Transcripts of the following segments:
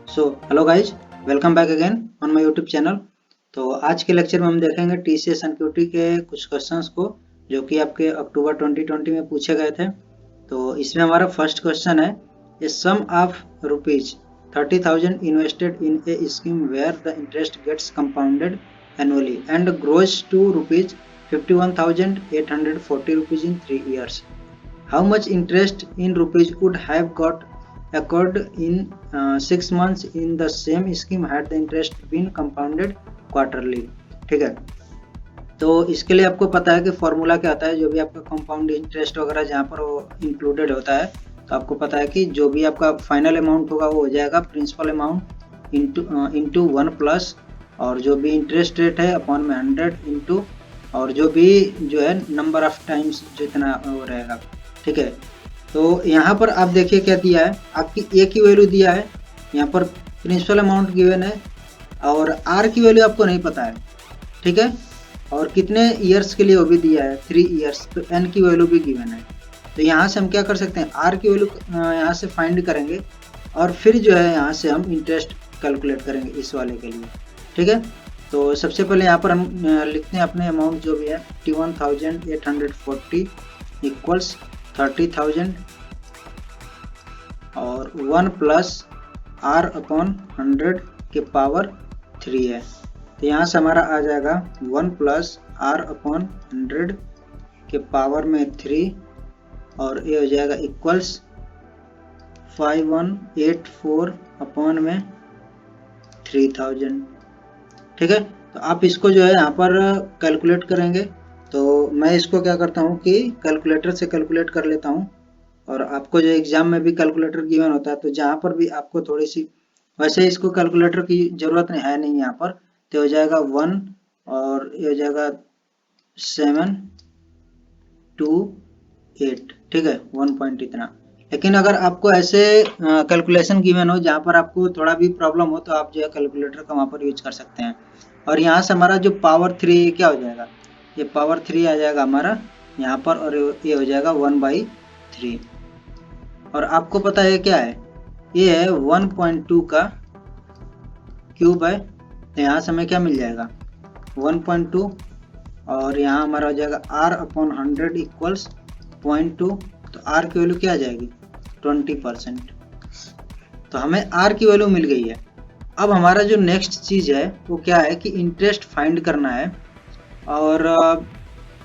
So hello guys, welcome back again on my YouTube channel. तो आज के lecture में हम देखेंगे टीसीएस एनक्यूटी के कुछ क्वेश्चंस को जो कि आपके अक्टूबर 2020 में पूछे गए थे। तो इसमें हमारा फर्स्ट क्वेश्चन है, a sum of rupees 30,000 invested in a scheme where the interest gets compounded annually and grows to rupees 51,840 rupees in 3 years. How much interest in rupees would have got occurred in 6 months in the same scheme had the interest been compounded quarterly? ठीक है, तो इसके लिए आपको पता है कि formula क्या होता है। जो भी आपका कंपाउंड इंटरेस्ट वगैरह जहाँ पर वो इंक्लूडेड होता है, तो आपको पता है कि जो भी आपका फाइनल अमाउंट होगा वो हो जाएगा प्रिंसिपल अमाउंट इंटू 1 प्लस, और जो भी इंटरेस्ट रेट है अपॉन में 100 इंटू, और जो भी जो है नंबर ऑफ टाइम्स जितना वो रहेगा। ठीक है, तो यहाँ पर आप देखिए क्या दिया है, आपकी ए की वैल्यू दिया है, यहाँ पर प्रिंसिपल अमाउंट गिवन है, और आर की वैल्यू आपको नहीं पता है। ठीक है, और कितने ईयर्स के लिए वो भी दिया है 3 years, तो एन की वैल्यू भी गिवन है। तो यहाँ से हम क्या कर सकते हैं, आर की वैल्यू यहाँ से फाइंड करेंगे और फिर जो है यहाँ से हम इंटरेस्ट कैलकुलेट करेंगे इस वाले के लिए। ठीक है, तो सबसे पहले यहाँ पर हम लिखते हैं अपने अमाउंट जो भी है 51,840 इक्वल्स 30,000 और 1 प्लस आर अपॉन 100 के पावर 3 है। तो यहाँ से हमारा आ जाएगा 1 प्लस आर अपॉन 100 के पावर में 3, और ये हो जाएगा इक्वल्स 5184 अपॉन में 3000। ठीक है, तो आप इसको जो है यहाँ पर कैलकुलेट करेंगे। तो मैं इसको क्या करता हूँ कि कैलकुलेटर से कैलकुलेट कर लेता हूँ, और आपको जो एग्जाम में भी कैलकुलेटर गिवन होता है, तो जहाँ पर भी आपको थोड़ी सी, वैसे इसको कैलकुलेटर की जरूरत नहीं है नहीं यहाँ पर, तो हो जाएगा 1 और ये हो जाएगा 7 2 8। ठीक है, 1 पॉइंट इतना। लेकिन अगर आपको ऐसे कैलकुलेशन गिवन हो जहाँ पर आपको थोड़ा भी प्रॉब्लम हो, तो आप जो है कैलकुलेटर का वहाँ पर यूज कर सकते हैं। और यहाँ से हमारा जो पावर 3 क्या हो जाएगा, ये पावर 3 आ जाएगा हमारा यहाँ पर, और ये हो जाएगा 1/3। और आपको पता है क्या है, ये है 1.2 का क्यूब है। तो यहाँ से हमें क्या मिल जाएगा 1.2, और यहाँ हमारा हो जाएगा r अपॉन 100 इक्वल्स 0.2। तो r की वैल्यू क्या आ जाएगी 20%। तो हमें r की वैल्यू मिल गई है। अब हमारा जो नेक्स्ट चीज है वो क्या है कि इंटरेस्ट फाइंड करना है, और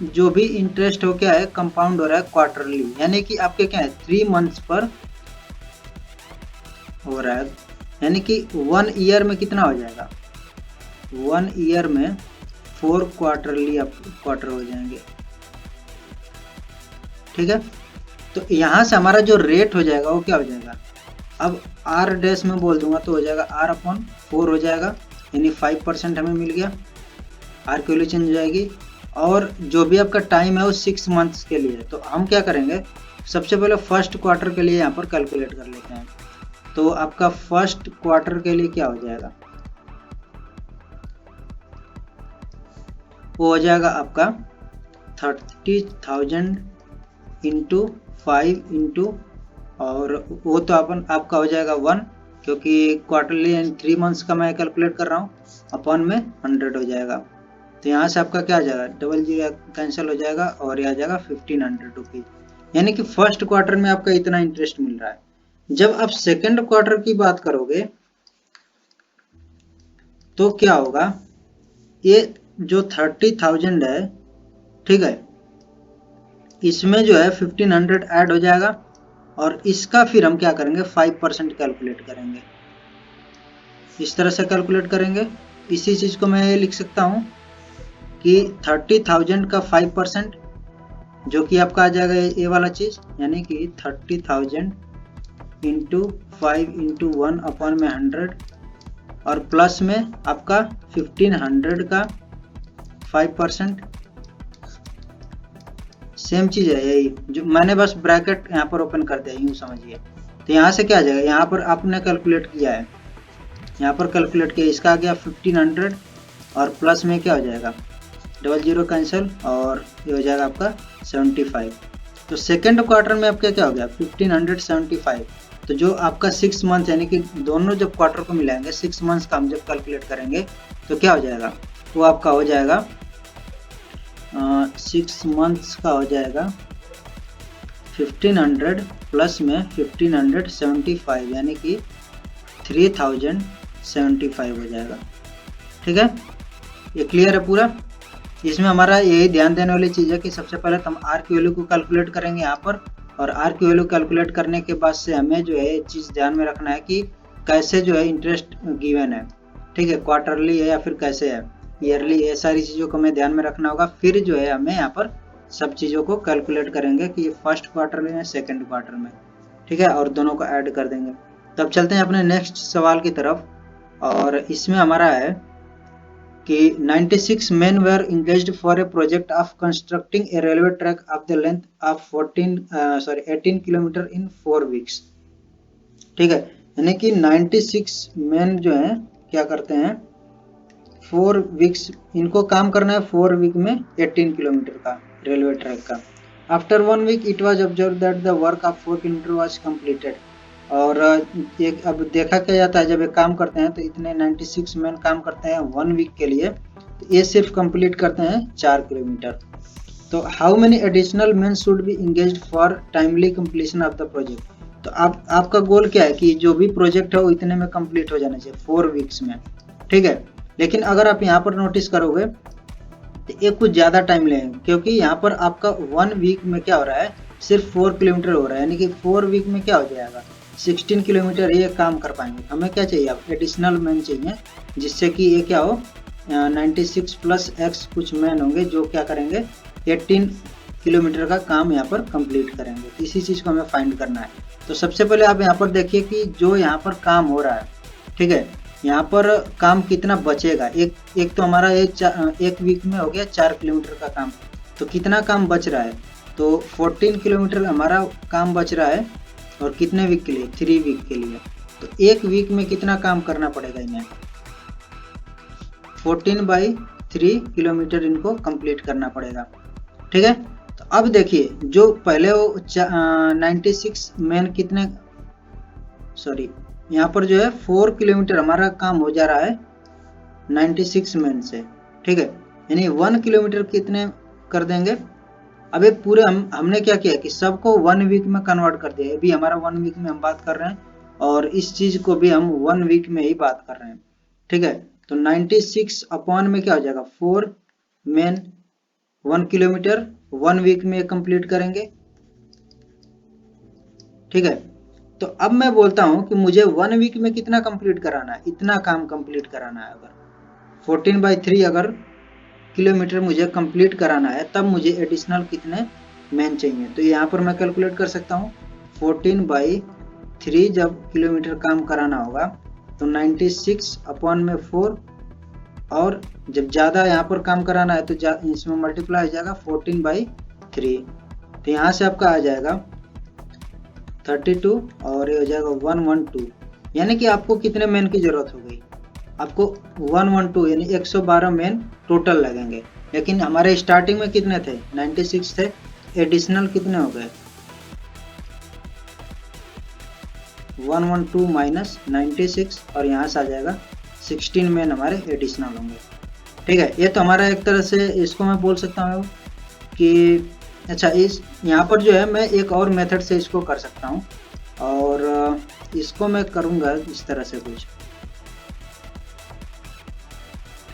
जो भी इंटरेस्ट हो क्या है कंपाउंड हो रहा है क्वार्टरली, यानी कि आपके क्या है 3 मंथ्स पर हो रहा है, यानी कि 1 ईयर में कितना हो जाएगा, 1 ईयर में 4 क्वार्टरली क्वार्टर हो जाएंगे। ठीक है, तो यहाँ से हमारा जो रेट हो जाएगा वो क्या हो जाएगा, अब आर डैश में बोल दूंगा तो हो जाएगा आर अपॉन 4 हो जाएगा, यानी 5% हमें मिल गया। आर की वैल्यू चेंज हो जाएगी, और जो भी आपका टाइम है वो 6 मंथ्स के लिए। तो हम क्या करेंगे, सबसे पहले फर्स्ट क्वार्टर के लिए यहाँ पर कैलकुलेट कर लेते हैं। तो आपका फर्स्ट क्वार्टर के लिए क्या हो जाएगा, वो हो जाएगा आपका 30,000 इंटू 5 इंटू, और वो तो आपका हो जाएगा 1, क्योंकि क्वार्टरली एंड 3 मंथ्स का मैं कैलकुलेट कर रहा हूँ, अपॉन में 100 हो जाएगा। तो यहाँ से आपका क्या आ जाएगा, 00 कैंसिल हो जाएगा, और यह आ जाएगा 1500 रुपीज, यानी कि फर्स्ट क्वार्टर में आपका इतना इंटरेस्ट मिल रहा है। जब आप सेकेंड क्वार्टर की बात करोगे तो क्या होगा, ये जो 30,000 है, ठीक है, इसमें जो है 1500 ऐड हो जाएगा, और इसका फिर हम क्या करेंगे 5% कैलकुलेट करेंगे। इस तरह से कैलकुलेट करेंगे। इसी चीज को मैं लिख सकता हूं कि 30,000 का 5%, जो कि आपका आ जाएगा ये वाला चीज, यानी कि 30,000 इंटू 5 इंटू 1 अपॉन में 100, और प्लस में आपका 1500 का 5%। सेम चीज है यही, जो मैंने बस ब्रैकेट यहाँ पर ओपन कर दिया, यूँ समझिए। तो यहाँ से क्या आ जाएगा, यहाँ पर आपने कैलकुलेट किया है, यहाँ पर कैलकुलेट किया, इसका आ गया 1500, और प्लस में क्या हो जाएगा 00 कैंसिल, और ये हो जाएगा आपका 75। तो सेकेंड क्वार्टर में आपका क्या हो गया 1575, तो जो आपका 6 मंथ यानी कि दोनों जब क्वार्टर को मिलाएंगे 6 मंथ्स का हम जब कैलकुलेट करेंगे तो क्या हो जाएगा, वो आपका हो जाएगा 6 मंथ्स का हो जाएगा 1500 प्लस में 1575 यानी कि 3075 हो जाएगा। ठीक है, ये क्लियर है पूरा। इसमें हमारा यही ध्यान देने वाली चीज़ है कि सबसे पहले तो हम आर की वैल्यू को कैलकुलेट करेंगे यहाँ पर, और आर की वैल्यू कैलकुलेट करने के बाद से हमें जो है चीज़ ध्यान में रखना है कि कैसे जो है इंटरेस्ट गिवन है। ठीक है, क्वार्टरली है या फिर कैसे है, ईयरली, ये सारी चीज़ों को हमें ध्यान में रखना होगा। फिर जो है हमें यहाँ पर सब चीज़ों को कैलकुलेट करेंगे कि ये फर्स्ट क्वार्टर में है सेकेंड क्वार्टर में। ठीक है, और दोनों को ऐड कर देंगे। तब चलते हैं अपने नेक्स्ट सवाल की तरफ, और इसमें हमारा है कि 96 men were engaged for a project of constructing a railway track of the length of 18 kilometre in 4 weeks। ठीक है, यानी कि 96 men जो हैं क्या करते हैं 4 वीक्स, इनको काम करना है 4 वीक में 18 किलोमीटर का रेलवे ट्रैक का। After 1 week it was observe that the work of 4 kilometre was completed. और एक अब देखा क्या जाता है, जब एक काम करते हैं तो इतने 96 मैन काम करते हैं 1 वीक के लिए, तो ये सिर्फ कंप्लीट करते हैं 4 किलोमीटर। तो how many additional man should be engaged for timely completion of the project. तो आपका गोल क्या है कि जो भी प्रोजेक्ट है वो इतने में कंप्लीट हो जाना चाहिए 4 वीक्स में। ठीक है, लेकिन अगर आप यहाँ पर नोटिस करोगे तो ये कुछ ज़्यादा टाइम लेंगे, क्योंकि यहाँ पर आपका 1 वीक में क्या हो रहा है सिर्फ 4 किलोमीटर हो रहा है, यानी कि 4 वीक में क्या हो जाएगा 16 किलोमीटर ये काम कर पाएंगे। हमें क्या चाहिए, अब एडिशनल मैन चाहिए, जिससे कि ये क्या हो 96 प्लस एक्स कुछ मैन होंगे जो क्या करेंगे 18 किलोमीटर का काम यहाँ पर कंप्लीट करेंगे। तो इसी चीज़ को हमें फाइंड करना है। तो सबसे पहले आप यहाँ पर देखिए कि जो यहाँ पर काम हो रहा है, ठीक है, यहाँ पर काम कितना बचेगा। एक तो हमारा एक वीक में हो गया 4 किलोमीटर का काम, तो कितना काम बच रहा है, तो 14 किलोमीटर हमारा काम बच रहा है, और कितने वीक के लिए 3 वीक के लिए। तो एक वीक में कितना काम करना पड़ेगा इन्हें 14/3 किलोमीटर इनको कंप्लीट करना पड़ेगा। ठीक है, तो अब देखिए जो पहले वो 96 मैन कितने, सॉरी यहाँ पर जो है 4 किलोमीटर हमारा काम हो जा रहा है 96 मैन से। ठीक है, यानी 1 किलोमीटर कितने कर देंगे। अब ये पूरे हमने क्या किया कि सबको 1 वीक में कन्वर्ट कर दिया। अभी हमारा 1 वीक में हम बात कर रहे हैं, और इस चीज को भी हम 1 वीक में ही बात कर रहे हैं। ठीक है, तो 96 अपॉन में क्या हो जाएगा 4 मैन 1 किलोमीटर 1 वीक में कंप्लीट करेंगे। ठीक है, तो अब मैं बोलता हूं कि मुझे 1 वीक में कितना कंप्लीट कराना है, इतना काम कंप्लीट कराना है। अगर 14/3 अगर किलोमीटर मुझे कंप्लीट कराना है, तब मुझे एडिशनल कितने मैन चाहिए। तो यहाँ पर मैं कैलकुलेट कर सकता हूँ 14/3 जब किलोमीटर काम कराना होगा तो 96 अपॉन में 4, और जब ज़्यादा यहाँ पर काम कराना है तो इसमें मल्टीप्लाई हो जाएगा 14/3। तो यहाँ से आपका आ जाएगा 32 और ये हो जाएगा 112, यानी कि आपको कितने मैन की जरूरत हो गई, आपको 112 यानी 112 मैन टोटल लगेंगे। लेकिन हमारे स्टार्टिंग में कितने थे 96 थे, एडिशनल कितने हो गए 112 माइनस 96, और यहाँ से आ जाएगा 16 मैन हमारे एडिशनल होंगे। ठीक है, ये तो हमारा एक तरह से इसको मैं बोल सकता हूँ कि अच्छा इस यहाँ पर जो है मैं एक और मेथड से इसको कर सकता हूँ, और इसको मैं करूँगा इस तरह से कुछ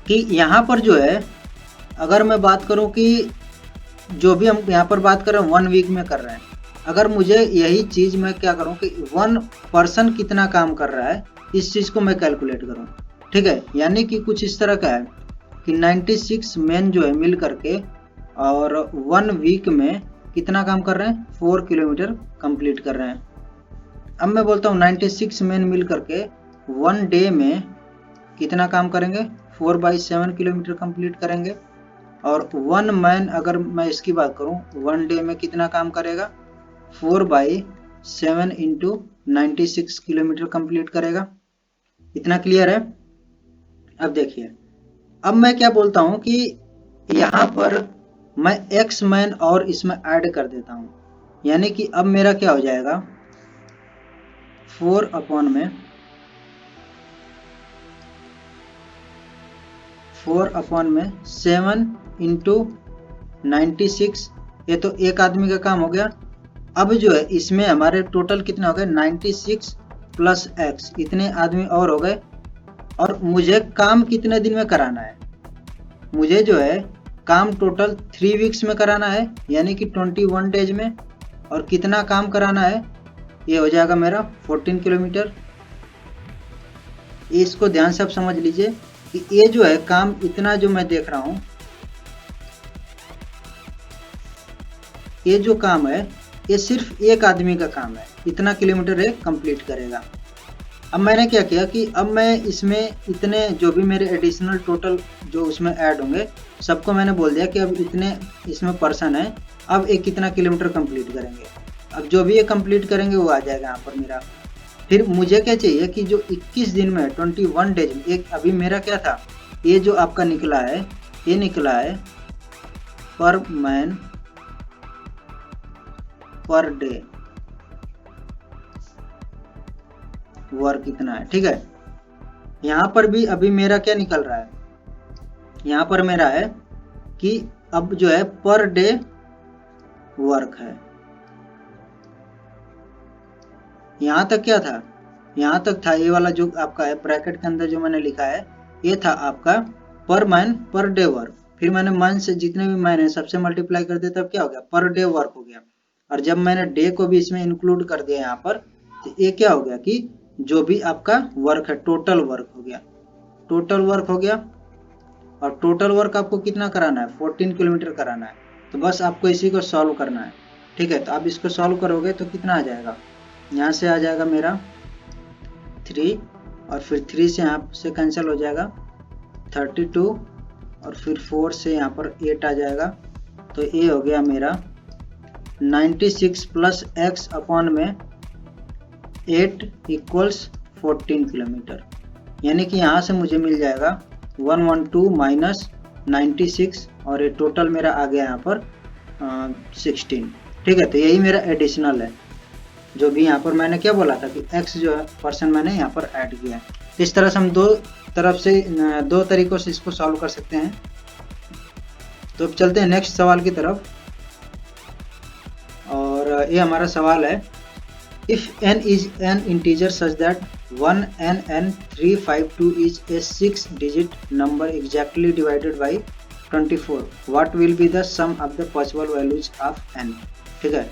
कि यहाँ पर जो है अगर मैं बात करूँ कि जो भी हम यहाँ पर बात कर रहे हैं 1 वीक में कर रहे हैं, अगर मुझे यही चीज़ मैं क्या करूँ कि 1 पर्सन कितना काम कर रहा है इस चीज़ को मैं कैलकुलेट करूँ। ठीक है, यानी कि कुछ इस तरह का है कि 96 मैन जो है मिल करके और 1 वीक में कितना काम कर रहे हैं 4 किलोमीटर कंप्लीट कर रहे हैं। अब मैं बोलता हूँ 96 मैन मिल करके 1 डे में कितना काम करेंगे 4/7 किलोमीटर कंप्लीट करेंगे, और 1 मैन अगर मैं इसकी बात करूँ 1 डे में कितना काम करेगा 4/7 इंटू 96 किलोमीटर कंप्लीट करेगा। इतना क्लियर है। अब देखिए, अब मैं क्या बोलता हूँ कि यहाँ पर मैं एक्स मैन और इसमें ऐड कर देता हूँ, यानी कि अब मेरा क्या हो जाएगा 4 अपॉन में 7 इंटू 96, ये तो एक आदमी का काम हो गया। अब जो है इसमें हमारे टोटल कितने हो गए 96 प्लस x, इतने आदमी और हो गए। और मुझे काम कितने दिन में कराना है, मुझे जो है काम टोटल 3 वीक्स में कराना है, यानी कि 21 डेज में। और कितना काम कराना है, ये हो जाएगा मेरा 14 किलोमीटर। इसको ध्यान से आप समझ लीजिए कि ये जो है काम इतना जो मैं देख रहा हूँ, ये जो काम है ये सिर्फ एक आदमी का काम है, इतना किलोमीटर ये कंप्लीट करेगा। अब मैंने क्या किया कि अब मैं इसमें इतने जो भी मेरे एडिशनल टोटल जो उसमें ऐड होंगे सबको मैंने बोल दिया कि अब इतने इसमें पर्सन है, अब एक कितना किलोमीटर कंप्लीट करेंगे। अब जो भी ये कंप्लीट करेंगे वो आ जाएगा यहाँ पर मेरा। फिर मुझे क्या चाहिए कि जो 21 दिन में 21 डेज में एक अभी मेरा क्या था, ये जो आपका निकला है, ये निकला है पर मैन पर डे वर्क कितना है, ठीक है। यहाँ पर भी अभी मेरा क्या निकल रहा है, यहाँ पर मेरा है कि अब जो है पर डे वर्क है। यहाँ तक क्या था, यहाँ तक था ये वाला जो आपका है ब्रैकेट के अंदर जो मैंने लिखा है, ये था आपका पर मैन पर डे वर्क। फिर मैंने मन से जितने भी मैन है सबसे मल्टीप्लाई कर दिया, तब क्या हो गया पर डे वर्क हो गया। और जब मैंने डे को भी इसमें इंक्लूड कर दिया यहाँ पर, तो ये क्या हो गया कि जो भी आपका वर्क है टोटल वर्क हो गया, टोटल वर्क हो गया। और टोटल वर्क आपको कितना कराना है, 14 किलोमीटर कराना है। तो बस आपको इसी को सॉल्व करना है, ठीक है। तो आप इसको सॉल्व करोगे तो कितना आ जाएगा, यहाँ से आ जाएगा मेरा 3, और फिर 3 से यहाँ से कैंसिल हो जाएगा 32, और फिर 4 से यहाँ पर 8 आ जाएगा। तो ये हो गया मेरा 96 प्लस x अपॉन में 8 इक्वल्स 14 किलोमीटर। यानी कि यहाँ से मुझे मिल जाएगा 112 माइनस 96, और ये टोटल मेरा आ गया यहाँ पर 16, ठीक है। तो यही मेरा एडिशनल है, जो भी यहाँ पर मैंने क्या बोला था कि x जो है पर्सन मैंने यहाँ पर ऐड किया है। इस तरह से हम दो तरीकों से इसको सॉल्व कर सकते हैं। तो अब चलते हैं नेक्स्ट सवाल की तरफ, और ये हमारा सवाल है, if n is an integer such that 1NN352 is a 6-digit number exactly divided by 24, what will be the sum of the possible values of n, ठीक है।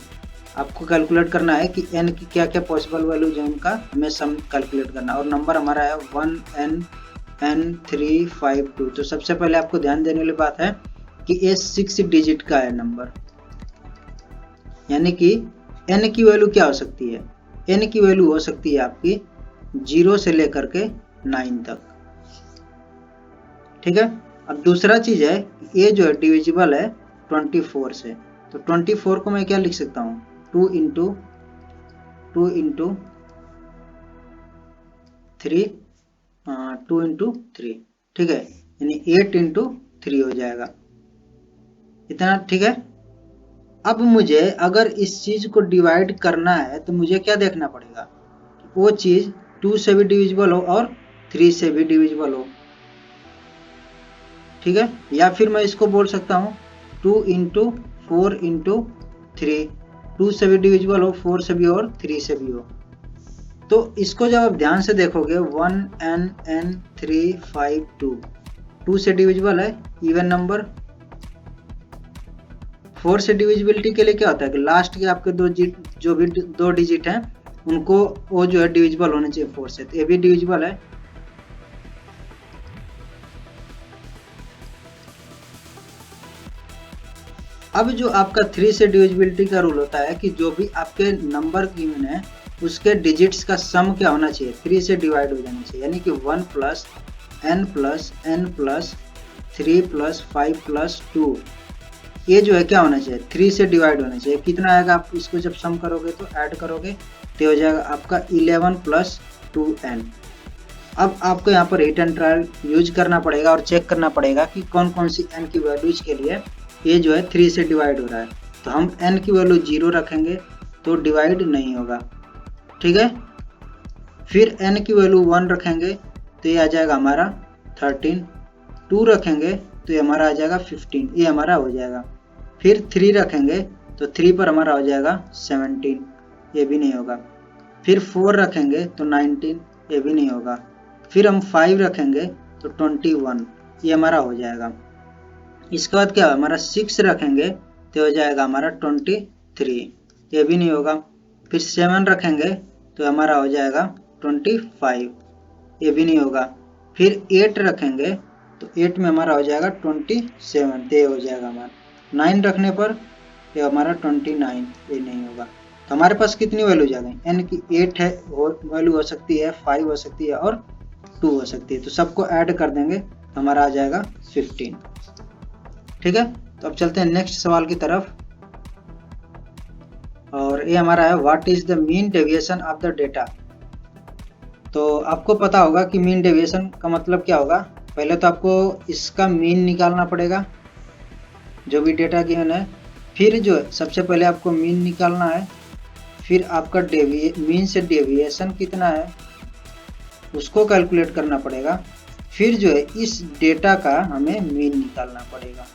आपको कैलकुलेट करना है कि n की क्या क्या पॉसिबल वैल्यूज है, उनका हमें सम कैलकुलेट करना, और नंबर हमारा है 1NN352। तो सबसे पहले आपको ध्यान देने वाली बात है कि ये 6 डिजिट का है नंबर, यानी कि n की वैल्यू क्या हो सकती है, n की वैल्यू हो सकती है आपकी 0 से लेकर के 9 तक, ठीक है। अब दूसरा चीज है, ये जो है डिविजिबल है 24 से। तो 24 को मैं क्या लिख सकता हूँ, 2 इंटू 3, ठीक है, यानी 8 इंटू 3 हो जाएगा, इतना, ठीक है। अब मुझे अगर इस चीज को डिवाइड करना है तो मुझे क्या देखना पड़ेगा कि वो चीज 2 से भी डिविजिबल हो और 3 से भी डिविजिबल हो, ठीक है। या फिर मैं इसको बोल सकता हूँ 2 इंटू 4 इंटू 3, 2 से भी डिविजिबल हो, 4 से भी और 3 से भी हो। तो इसको जब आप ध्यान से देखोगे 1NN352 2 से डिविजिबल है, इवन नंबर। 4 से डिविजिबिलिटी के लिए क्या होता है कि लास्ट के आपके जो भी दो डिजिट हैं उनको वो जो है डिविजिबल होने चाहिए 4 से, तो ये भी डिविजिबल है। अब जो आपका 3 से डिविजिबिलिटी का रूल होता है कि जो भी आपके नंबर गिवन है उसके डिजिट्स का सम क्या होना चाहिए, 3 से डिवाइड हो जाना चाहिए, यानी कि 1 plus n plus n plus 3 plus 5 plus 2, ये जो है क्या होना चाहिए 3 से डिवाइड होना चाहिए। कितना आएगा, आप इसको जब सम करोगे तो ऐड करोगे तो हो जाएगा आपका 11 प्लस 2n। अब आपको यहाँ पर हिट एंड ट्रायल यूज करना पड़ेगा और चेक करना पड़ेगा कि कौन कौन सी n की वैल्यूज के लिए ये जो है 3 से डिवाइड हो रहा है। तो हम n की वैल्यू 0 रखेंगे तो डिवाइड नहीं होगा, ठीक है। फिर n की वैल्यू 1 रखेंगे तो ये आ जाएगा हमारा 13, 2 रखेंगे तो ये हमारा आ जाएगा 15, ये हमारा हो जाएगा। फिर 3 रखेंगे तो 3 पर हमारा हो जाएगा 17, ये भी नहीं होगा। फिर 4 रखेंगे तो 19, ये भी नहीं होगा। फिर हम 5 रखेंगे तो 21, ये हमारा हो जाएगा। इसके बाद क्या हमारा 6 रखेंगे तो हो जाएगा हमारा 23, ये भी नहीं होगा। फिर 7 रखेंगे तो हमारा हो जाएगा 25, ये भी नहीं होगा। फिर 8 रखेंगे तो 8 में हमारा हो जाएगा 27, ये हो जाएगा हमारा। 9 रखने पर ये हमारा 29, ये नहीं होगा। तो हमारे पास कितनी वैल्यूज आ गई, n की 8 है और वैल्यू हो सकती है, 5 हो सकती है और 2 हो सकती है। तो सबको ऐड कर देंगे तो हमारा आ जाएगा 15। ठीक है, तो अब चलते हैं नेक्स्ट सवाल की तरफ। और ये हमारा है what is the mean deviation of the data. तो आपको पता होगा कि मीन डेविएशन का मतलब क्या होगा। पहले तो आपको इसका मीन निकालना पड़ेगा जो भी डेटा गिवन है। फिर जो है सबसे पहले आपको मीन निकालना है। फिर आपका मीन से डेविएशन कितना है उसको कैलकुलेट करना पड़ेगा। फिर जो है इस डेटा का हमें मीन निकालना पड़ेगा।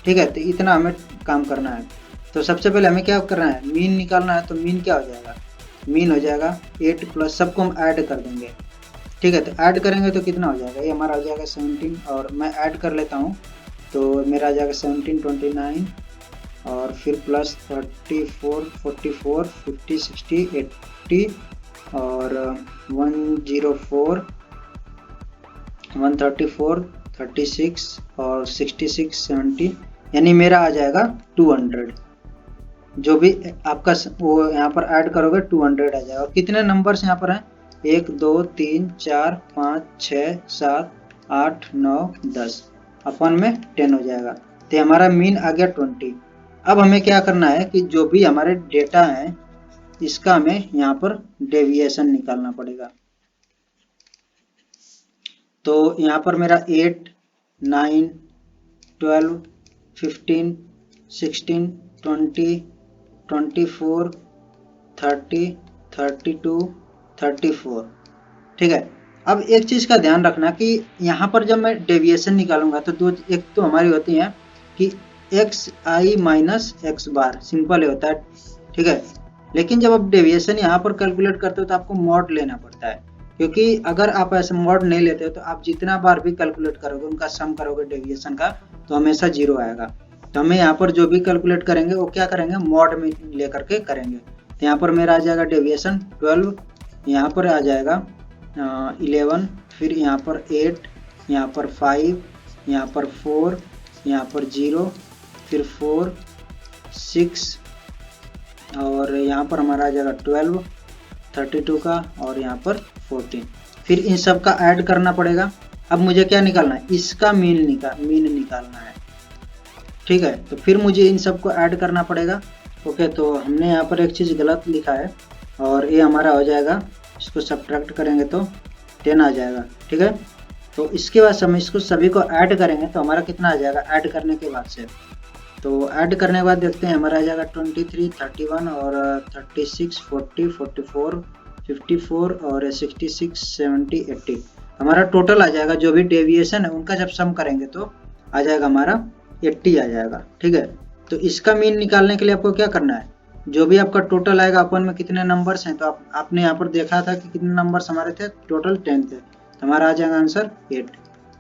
ठीक है, तो इतना हमें काम करना है। तो सबसे पहले हमें क्या करना है, मीन निकालना है। तो मीन क्या हो जाएगा, मीन हो जाएगा 8 प्लस, सबको हम ऐड कर देंगे। ठीक है, तो ऐड करेंगे तो कितना हो जाएगा, ये हमारा हो जाएगा 17, और मैं ऐड कर लेता हूँ तो मेरा आ जाएगा 17, 29 और फिर प्लस 34, 44, 50, 60, 80 और 104, 134, 36 और 66, 70, यानी मेरा आ जाएगा 200। जो भी आपका वो यहाँ पर ऐड करोगे 200 आ जाएगा। और कितने नंबर्स यहाँ पर हैं, 1 2 3 4 5 6 7 8 9 10, अपन में 10 हो जाएगा। तो हमारा मीन आ गया 20। अब हमें क्या करना है कि जो भी हमारे डेटा है इसका हमें यहाँ पर डेविएशन निकालना पड़ेगा। तो यहाँ पर मेरा 8, 9, 12, 15, 16, 20, 24, 30, 32, 34। ठीक है, अब एक चीज का ध्यान रखना कि यहाँ पर जब मैं डेविएशन निकालूंगा तो एक तो हमारी होती है कि xi माइनस एक्स बार, सिंपल होता है। ठीक है, लेकिन जब आप डेविएशन यहाँ पर कैलकुलेट करते हो तो आपको मॉड लेना पड़ता है, क्योंकि अगर आप ऐसे मॉड नहीं लेते हो तो आप जितना बार भी कैलकुलेट करोगे उनका सम करोगे डेविएशन का तो हमेशा 0 आएगा। तो हमें यहाँ पर जो भी कैलकुलेट करेंगे वो क्या करेंगे, मॉड में लेकर के करेंगे। तो यहाँ पर मेरा आ जाएगा डेविएशन 12, यहाँ पर आ जाएगा 11, फिर यहाँ पर 8, यहाँ पर 5, यहाँ पर 4, यहाँ पर 0, फिर 4, 6 और यहाँ पर हमारा आ जाएगा 12, 32 का और यहाँ पर 14। फिर इन सब का ऐड करना पड़ेगा। अब मुझे क्या निकालना है, इसका मीन निकालना है। ठीक है, तो फिर मुझे इन सबको ऐड करना पड़ेगा। ओके, तो हमने यहाँ पर एक चीज़ गलत लिखा है और ये हमारा हो जाएगा, इसको सब्ट्रैक्ट करेंगे तो 10 आ जाएगा। ठीक है, तो इसके बाद हम इसको सभी को ऐड करेंगे तो हमारा कितना आ जाएगा ऐड करने के बाद से। तो ऐड करने के बाद देखते हैं हमारा आ जाएगा 23, 31 और 36, 40, 44, 54 और 66, 70, 80। हमारा टोटल आ जाएगा जो भी डेविएशन है उनका जब सम करेंगे तो आ जाएगा हमारा 80 आ जाएगा। ठीक है, तो इसका मीन निकालने के लिए आपको क्या करना है, जो भी आपका टोटल आएगा, अपन में कितने नंबर्स हैं, तो आपने यहाँ पर देखा था कि कितने नंबर्स हमारे थे, टोटल 10 थे, तो हमारा आ जाएगा आंसर 8।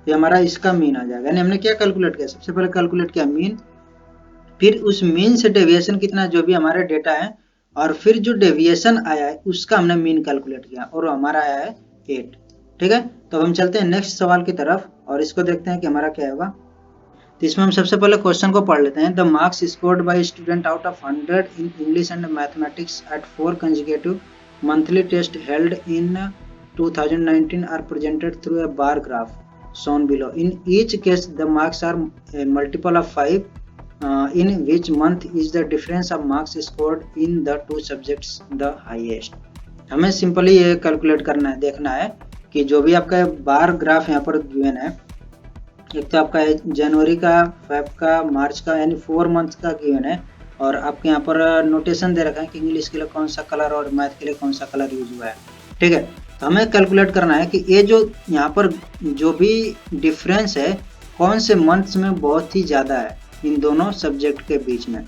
ये हमारा इसका मीन आ जाएगा। यानी हमने क्या कैलकुलेट किया, सबसे पहले कैलकुलेट किया मीन, फिर उस मीन से डेविएशन कितना जो भी हमारे डेटा है, और फिर जो डेविएशन आया है उसका हमने मीन कैलकुलेट किया और हमारा आया है 8। ठीक है, तो हम चलते हैं नेक्स्ट सवाल की तरफ और इसको देखते हैं कि हमारा क्या होगा। तो इसमें हम सबसे पहले क्वेश्चन को पढ़ लेते हैं। The marks scored by student out of 100 in English and mathematics eight 4 consecutive monthly tests held in 2019 are presented through a bar graph shown below. In each case, the marks are a multiple of 5. In which month is the difference of marks scored in the two subjects the highest? हमें simply ये calculate करना है, देखना है कि जो भी आपका बार ग्राफ यहाँ पर गिवन है, एक तो आपका जनवरी का, फेब का, मार्च का, यानी 4 मंथ का गिवन है, और आपके यहाँ पर नोटेशन दे रखा है कि इंग्लिश के लिए कौन सा कलर और मैथ के लिए कौन सा कलर यूज हुआ है। ठीक है, तो हमें कैलकुलेट करना है कि ये जो यहाँ पर जो भी डिफरेंस है कौन से मंथ्स में बहुत ही ज़्यादा है इन दोनों सब्जेक्ट के बीच में।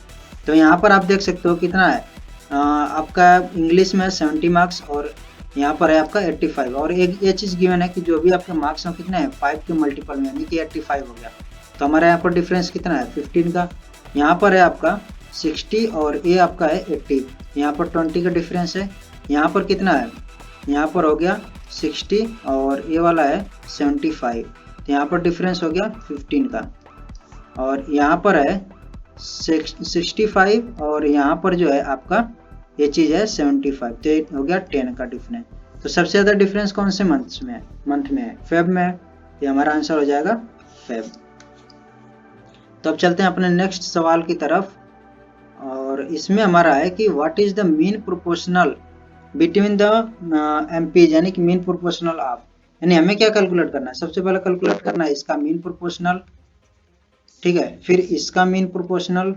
तो यहाँ पर आप देख सकते हो कितना है, आपका इंग्लिश में 70 मार्क्स और यहाँ पर है आपका 85, और एक ये चीज़ गिवन है कि जो भी आपके मार्क्स हैं कितने हैं 5 के मल्टीपल में, यानी कि 85 हो गया। तो हमारे यहाँ पर डिफरेंस कितना है 15 का, यहाँ पर है आपका 60 और ये आपका है 80, यहाँ पर 20 का डिफरेंस है। यहाँ पर कितना है, यहाँ पर हो गया 60 और ये वाला है 75, तो यहाँ पर डिफरेंस हो गया 15 का। और यहाँ पर है 65 और यहाँ पर जो है आपका ये चीज़ है 75, तो ये हो गया 10 का डिफरेंस। तो सबसे ज़्यादा डिफरेंस कौन से मंथ में है, फेब में है, ये हमारा आंसर हो जाएगा फेब। तो अब चलते हैं अपने नेक्स्ट सवाल की तरफ, और इसमें हमारा है कि what is the mean proportional between the MPs, यानी कि मीन प्रोपोर्शनल ऑफ, यानी हमें क्या कैलकुलेट करना है, सबसे पहले कैलकुलेट करना है इसका मीन प्रोपोर्शनल, ठीक है, फिर इसका मीन प्रोपोर्शनल,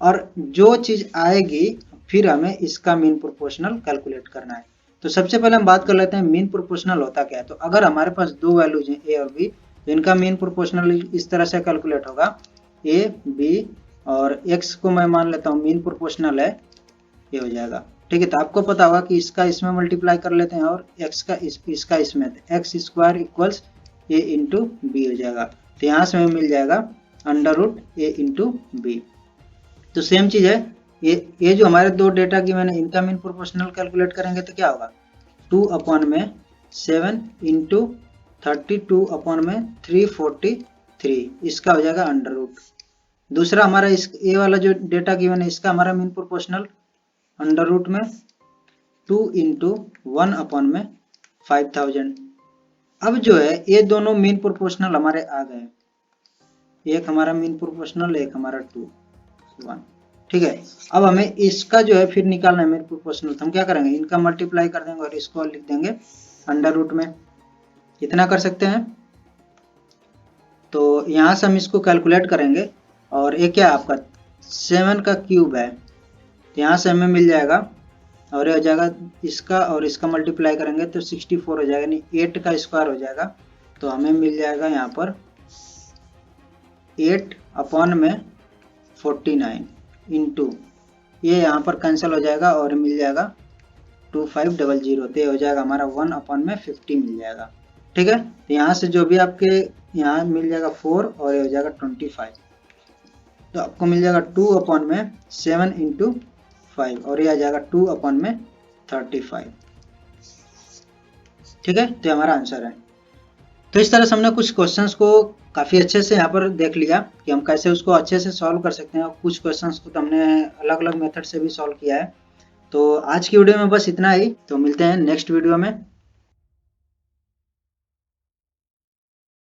और जो चीज आएगी फिर हमें इसका मीन प्रोपोर्शनल कैलकुलेट करना है। तो सबसे पहले हम बात कर लेते हैं मीन प्रोपोर्शनल होता क्या है। तो अगर हमारे पास दो वैल्यूज हैं ए और बी, तो इनका मीन प्रोपोर्शनल इस तरह से कैलकुलेट होगा, ए बी और एक्स को मैं मान लेता हूँ मीन प्रोपोर्शनल है, ये हो जाएगा, ठीक है। तो आपको पता होगा कि इसका इसमें मल्टीप्लाई कर लेते हैं और एक्स का इसका इसमें, x square equals a into B हो जाएगा। तो यहाँ से हमें मिल जाएगा अंडर रूट ए इंटू बी। तो सेम चीज है, ये जो हमारे दो डेटा की मैंने इनका मीन प्रोपोर्शनल कैलकुलेट करेंगे तो क्या होगा 2/7 इंटू 32/343, इसका हो जाएगा अंडर रूट। दूसरा हमारा इस ये वाला जो डेटा गिवन है इसका हमारा मीन प्रोपोर्शनल अंडर रूट में 2 इंटू 1/5000। अब जो है ये दोनों मीन प्रोपोर्शनल हमारे आ गए, एक हमारा मीन प्रोपोर्शनल, एक हमारा 2 1, ठीक है। अब हमें इसका जो है फिर निकालना है मीन प्रोपोर्शनल, तो हम क्या करेंगे इनका मल्टीप्लाई कर देंगे और इसको लिख देंगे अंडर रूट में, इतना कर सकते हैं। तो यहाँ से हम इसको कैलकुलेट करेंगे और ये क्या आपका 7 का क्यूब है, तो यहाँ से हमें मिल जाएगा, और ये हो जाएगा इसका और इसका मल्टीप्लाई करेंगे तो 64 हो जाएगा, यानी 8 का स्क्वायर हो जाएगा। तो हमें मिल जाएगा यहाँ पर 8/49 इंटू ये यहाँ पर कैंसिल हो जाएगा और मिल जाएगा 2500, तो ये हो जाएगा हमारा 1/50 मिल जाएगा, ठीक है। तो यहाँ से जो भी आपके यहाँ मिल जाएगा 4 और ये हो जाएगा 25, तो आपको मिल जाएगा 2/7 इंटू 5 और ये आ जाएगा 2/35, ठीक है। तो हमारा आंसर है। तो इस तरह से हमने कुछ क्वेश्चंस को काफ़ी अच्छे से यहाँ पर देख लिया कि हम कैसे उसको अच्छे से सॉल्व कर सकते हैं, और कुछ क्वेश्चंस को तो हमने अलग अलग मेथड से भी सॉल्व किया है। तो आज की वीडियो में बस इतना ही, तो मिलते हैं नेक्स्ट वीडियो में।